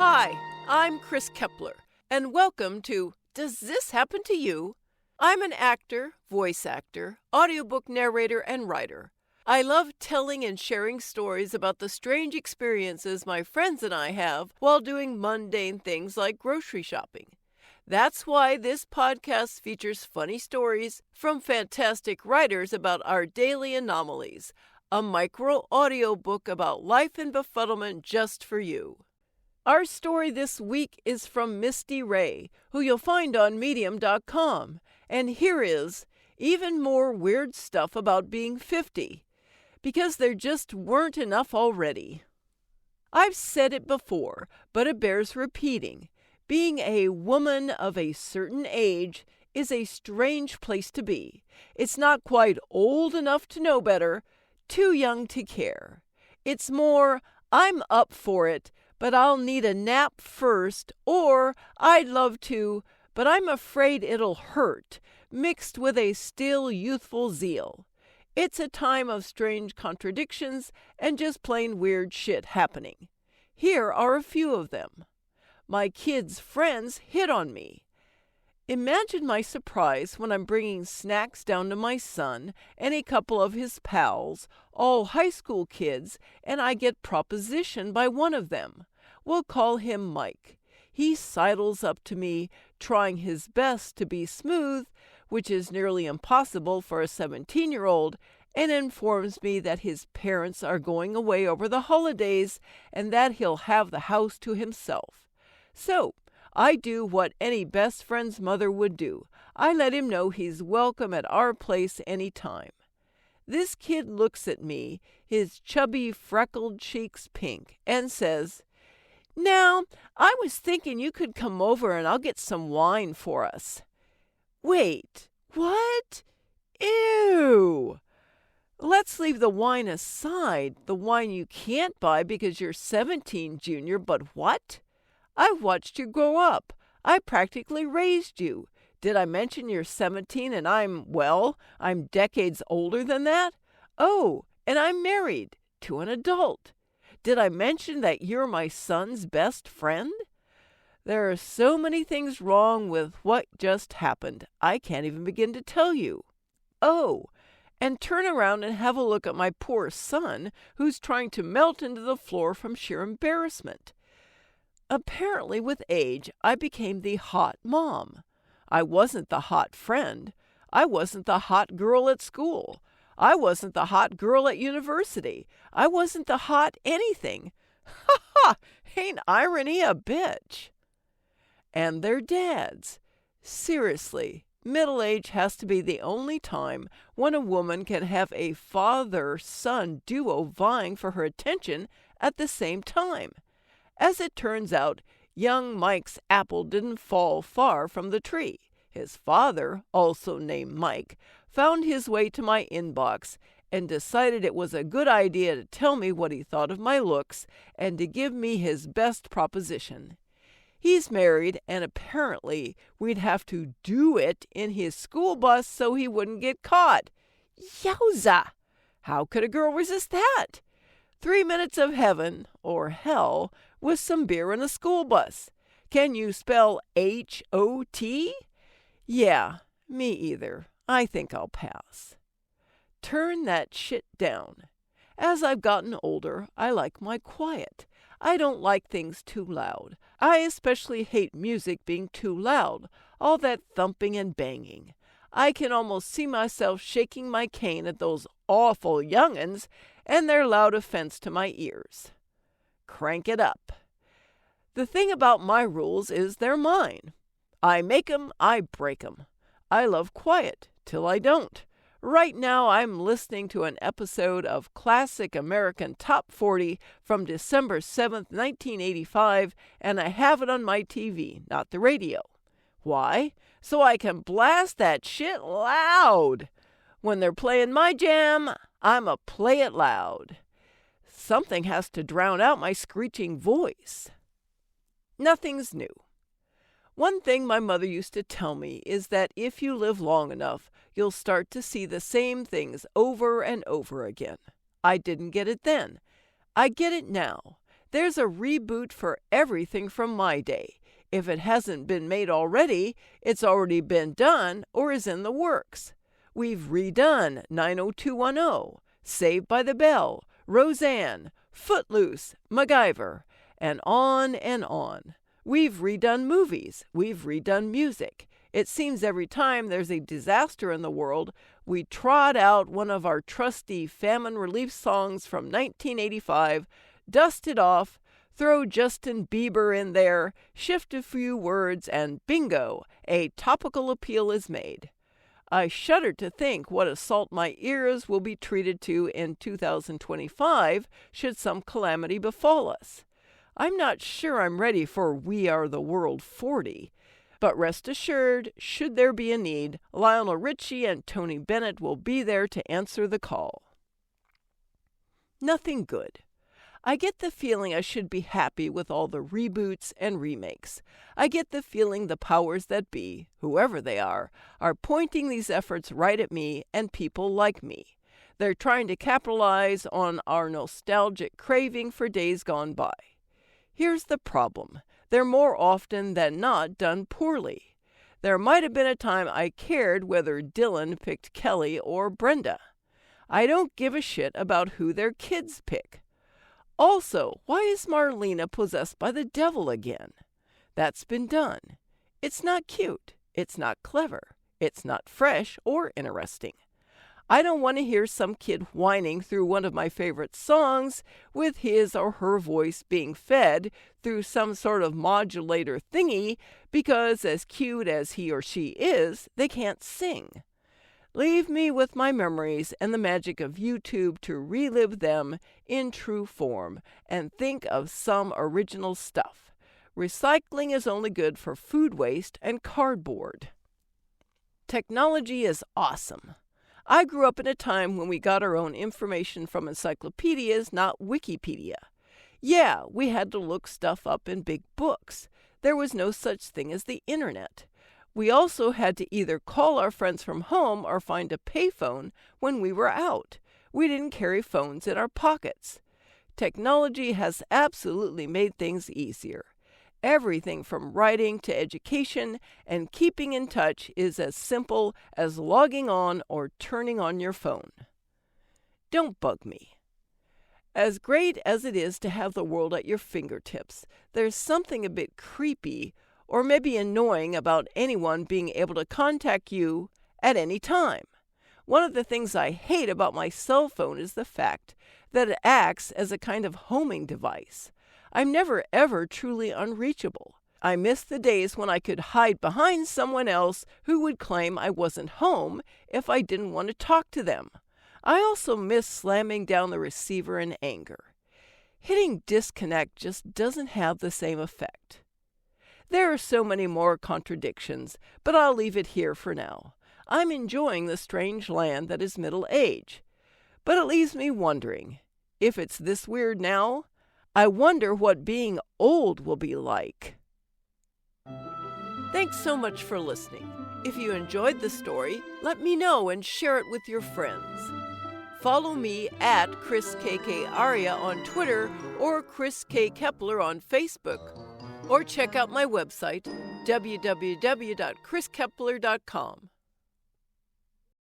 Hi, I'm Chris Kepler, and welcome to Does This Happen to You? I'm an actor, voice actor, audiobook narrator, and writer. I love telling and sharing stories about the strange experiences my friends and I have while doing mundane things like grocery shopping. That's why this podcast features funny stories from fantastic writers about our daily anomalies, a micro audiobook about life and befuddlement just for you. Our story this week is from Misty Ray, who you'll find on Medium.com. And here is even more weird stuff about being 50, because there just weren't enough already. I've said it before, but it bears repeating. Being a woman of a certain age is a strange place to be. It's not quite old enough to know better, too young to care. It's more, I'm up for it, but I'll need a nap first, or I'd love to, but I'm afraid it'll hurt, mixed with a still youthful zeal. It's a time of strange contradictions and just plain weird shit happening. Here are a few of them. My kids' friends hit on me. Imagine my surprise when I'm bringing snacks down to my son and a couple of his pals, all high school kids, and I get propositioned by one of them. We'll call him Mike. He sidles up to me, trying his best to be smooth, which is nearly impossible for a 17-year-old, and informs me that his parents are going away over the holidays and that he'll have the house to himself. So, I do what any best friend's mother would do. I let him know he's welcome at our place any time. This kid looks at me, his chubby freckled cheeks pink, and says, "Now, I was thinking you could come over and I'll get some wine for us." Wait, what? Ew! Let's leave the wine aside, the wine you can't buy because you're 17, Junior, but what? I've watched you grow up. I practically raised you. Did I mention you're 17 and I'm decades older than that? Oh, and I'm married to an adult. Did I mention that you're my son's best friend? There are so many things wrong with what just happened, I can't even begin to tell you. Oh, and turn around and have a look at my poor son, who's trying to melt into the floor from sheer embarrassment. Apparently, with age, I became the hot mom. I wasn't the hot friend. I wasn't the hot girl at school. I wasn't the hot girl at university. I wasn't the hot anything. Ha ha! Ain't irony a bitch? And their dads. Seriously, middle age has to be the only time when a woman can have a father-son duo vying for her attention at the same time. As it turns out, young Mike's apple didn't fall far from the tree. His father, also named Mike, found his way to my inbox and decided it was a good idea to tell me what he thought of my looks and to give me his best proposition. He's married, and apparently we'd have to do it in his school bus so he wouldn't get caught. Yowza! How could a girl resist that? 3 minutes of heaven, or hell, with some beer in a school bus. Can you spell H-O-T? Yeah, me either. I think I'll pass. Turn that shit down. As I've gotten older, I like my quiet. I don't like things too loud. I especially hate music being too loud, all that thumping and banging. I can almost see myself shaking my cane at those awful young'uns and their loud offense to my ears. Crank it up. The thing about my rules is they're mine. I make 'em, I break 'em. I love quiet till I don't. Right now I'm listening to an episode of Classic American Top 40 from December 7th, 1985, and I have it on my TV, not the radio. Why? So I can blast that shit loud. When they're playing my jam, I'ma play it loud. Something has to drown out my screeching voice. Nothing's new. One thing my mother used to tell me is that if you live long enough, you'll start to see the same things over and over again. I didn't get it then. I get it now. There's a reboot for everything from my day. If it hasn't been made already, it's already been done or is in the works. We've redone 90210, Saved by the Bell, Roseanne, Footloose, MacGyver, and on and on. We've redone movies. We've redone music. It seems every time there's a disaster in the world, we trot out one of our trusty famine relief songs from 1985, dust it off, throw Justin Bieber in there, shift a few words, and bingo, a topical appeal is made. I shudder to think what assault my ears will be treated to in 2025 should some calamity befall us. I'm not sure I'm ready for We Are the World 40, but rest assured, should there be a need, Lionel Richie and Tony Bennett will be there to answer the call. Nothing good. I get the feeling I should be happy with all the reboots and remakes. I get the feeling the powers that be, whoever they are pointing these efforts right at me and people like me. They're trying to capitalize on our nostalgic craving for days gone by. Here's the problem. They're more often than not done poorly. There might have been a time I cared whether Dylan picked Kelly or Brenda. I don't give a shit about who their kids pick. Also, why is Marlena possessed by the devil again? That's been done. It's not cute. It's not clever. It's not fresh or interesting. I don't want to hear some kid whining through one of my favorite songs with his or her voice being fed through some sort of modulator thingy because, as cute as he or she is, they can't sing. Leave me with my memories and the magic of YouTube to relive them in true form and think of some original stuff. Recycling is only good for food waste and cardboard. Technology is awesome. I grew up in a time when we got our own information from encyclopedias, not Wikipedia. Yeah, we had to look stuff up in big books. There was no such thing as the internet. We also had to either call our friends from home or find a payphone when we were out. We didn't carry phones in our pockets. Technology has absolutely made things easier. Everything from writing to education and keeping in touch is as simple as logging on or turning on your phone. Don't bug me. As great as it is to have the world at your fingertips, there's something a bit creepy or maybe annoying about anyone being able to contact you at any time. One of the things I hate about my cell phone is the fact that it acts as a kind of homing device. I'm never ever truly unreachable. I miss the days when I could hide behind someone else who would claim I wasn't home if I didn't want to talk to them. I also miss slamming down the receiver in anger. Hitting disconnect just doesn't have the same effect. There are so many more contradictions, but I'll leave it here for now. I'm enjoying the strange land that is middle age. But it leaves me wondering, if it's this weird now, I wonder what being old will be like. Thanks so much for listening. If you enjoyed the story, let me know and share it with your friends. Follow me at Chris KK Aria on Twitter or Chris K. Kepler on Facebook. Or check out my website, www.chriskepler.com.